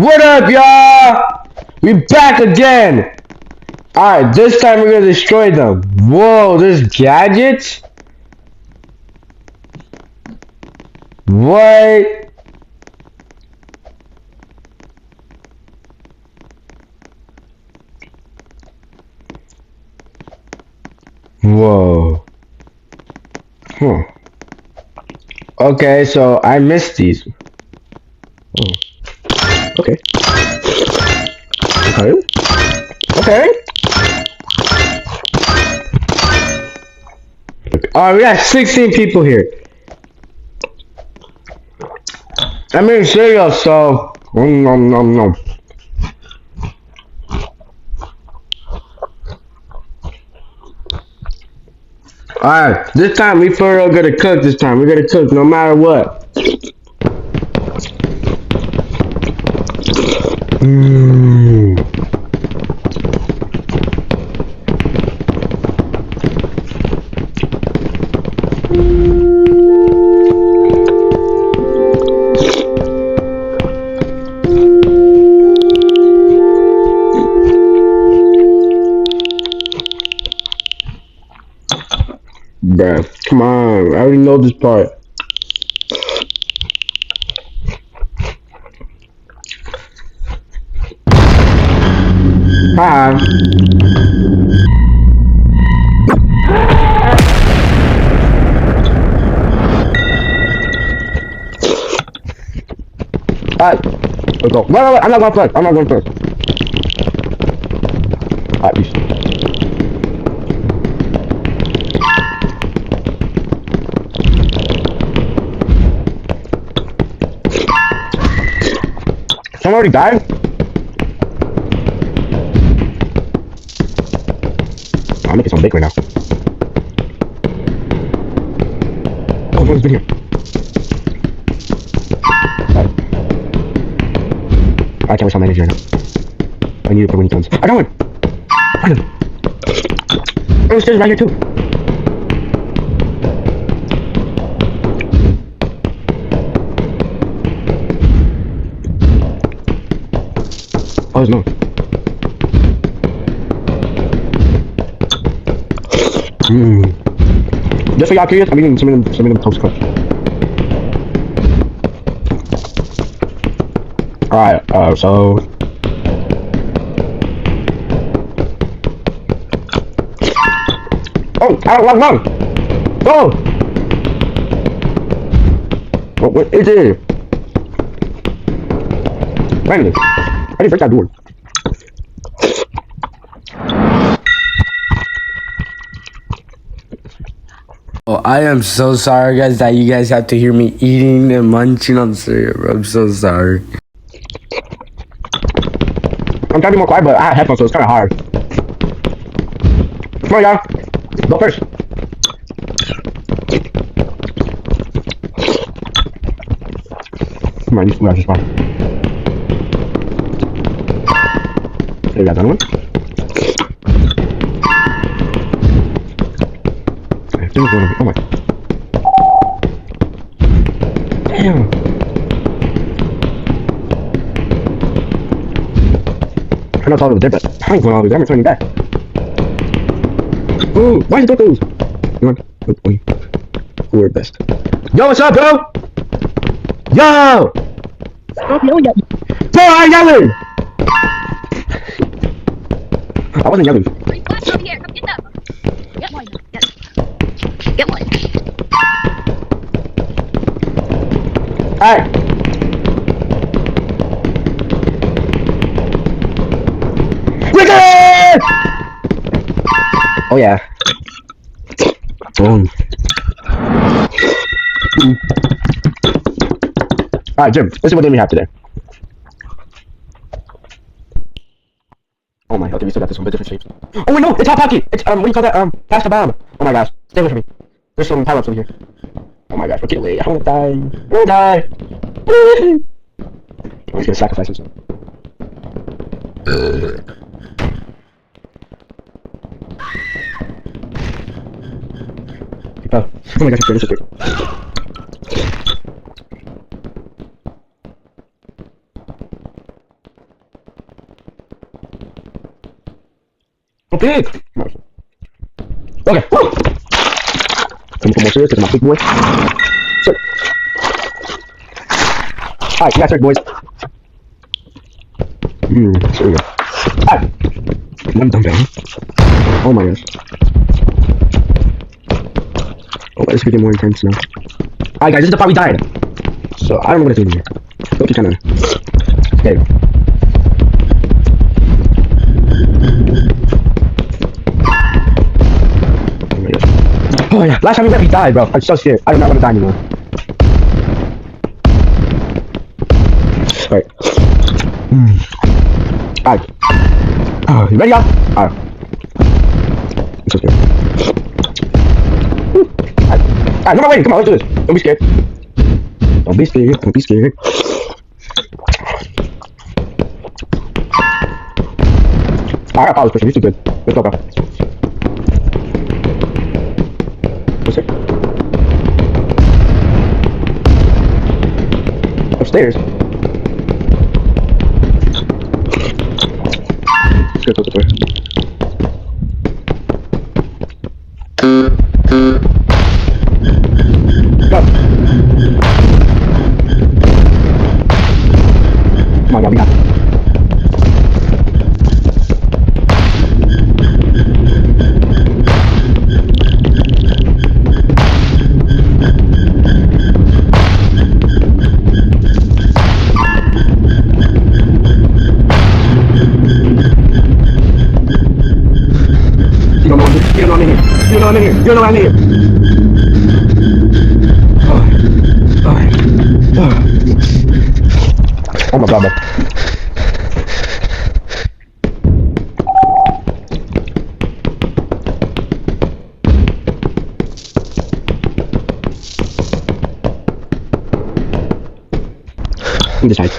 What up, y'all? We back again. Alright, this time we're gonna destroy them. Whoa, there's gadgets? What? Whoa. Huh. Okay, so I missed these. Oh. Okay. Okay. Okay. Alright, we got 16 people here. I'm eating cereal, so nom nom nom. Alright, this time we for real gonna cook this time. We're gonna cook no matter what. Mmm. Bruh, come on. I already know this part. Hi. Alright. Let's go. Wait. I'm not going first. I'm not going first. Alright, peace. Someone already died? I'm making some bake right now. Oh, no, it's been here. I can't waste my energy right now. I need it for when he comes. I got one! Find him! Oh, there's right here too. Oh, there's no. Just for y'all curious, I'm eating some of them Toast Crunch. Alright, so... Oh, I don't want none! Oh! What is it? Randomly. I didn't break that door. Oh, I am so sorry, guys, that you guys have to hear me eating and munching on cereal, bro. I'm so sorry. I'm trying to be more quiet, but I have headphones, so it's kind of hard. Come on, y'all. Go first. Come on, you smash this one. There you got another one. Oh my. Damn. I know it's all over there, but I ain't going all over there. I'm returning back. Ooh, why is it those? You want? Oh, boy. Who are best? Yo, what's up, bro? Yo! Stop yelling at me. Bro, I'm yelling! I wasn't yelling. Over here, come get them. Get one. Yes. Get one. Alright. Wicked! Oh yeah. Boom. Alright, Jim, let's see what game we have today. Oh my god, we still got this one, but different shapes. Oh wait, no, it's Hot Pocket! It's, what do you call that, Pass the Bomb. Oh my gosh, stay away from me. There's some power-ups over here. Oh my gosh, get away, I wanna die. I wanna die. I'm just gonna sacrifice himself. Oh my gosh, I'm scared. Okay. Okay. Woo! Come more serious, because I'm a big boy. Sir. Alright, you got it, boys. There we go. Alright. I'm done, baby. Oh my gosh. Oh, this could get more intense now. Alright, guys, this is the part we died. So, I don't know what to do here. Look, kind of. There you go. Oh yeah, last time we met we died, bro. I'm so scared. I do not want to die anymore. Alright. Alright. Oh, you ready, y'all? Alright. I'm so scared. Alright, no more waiting. Come on, let's do this. Don't be scared. Don't be scared. Don't be scared. Alright, I got this person. He's too good. Let's go, bro. What's it? Upstairs. Let's go to the door. Go. Come on, y'all, we got it. You don't know I'm in here. You don't know I'm in here. You don't know I'm in here. Oh my god, man. I'm this side.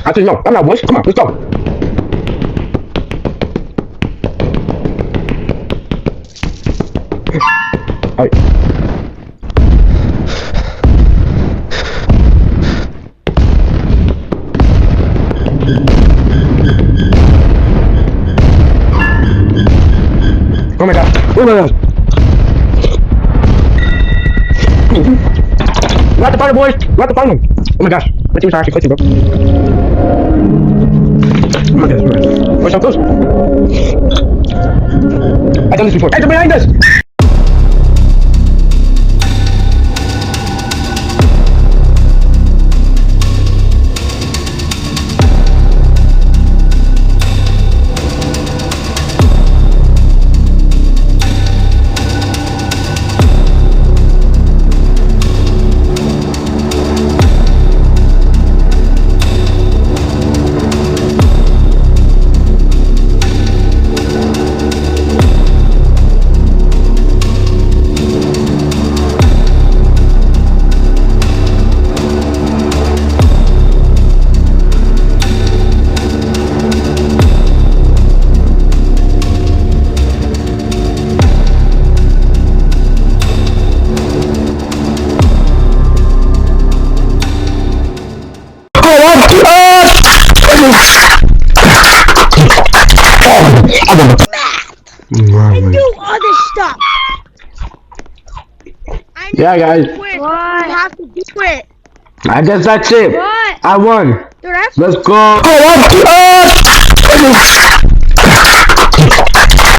Actually, no, I'm not, boys. Come on, let's go. Alright. Oh my god. Oh my god. We're at the final, boys. We're at the final. Oh my gosh. My team's actually clicking, bro. Oh my god. We're so close. I've done this before. Hey, they're behind us! I do other stuff. Yeah, guys. What? You have to do it. I guess that's it. What? I won. Dude, that's Let's go.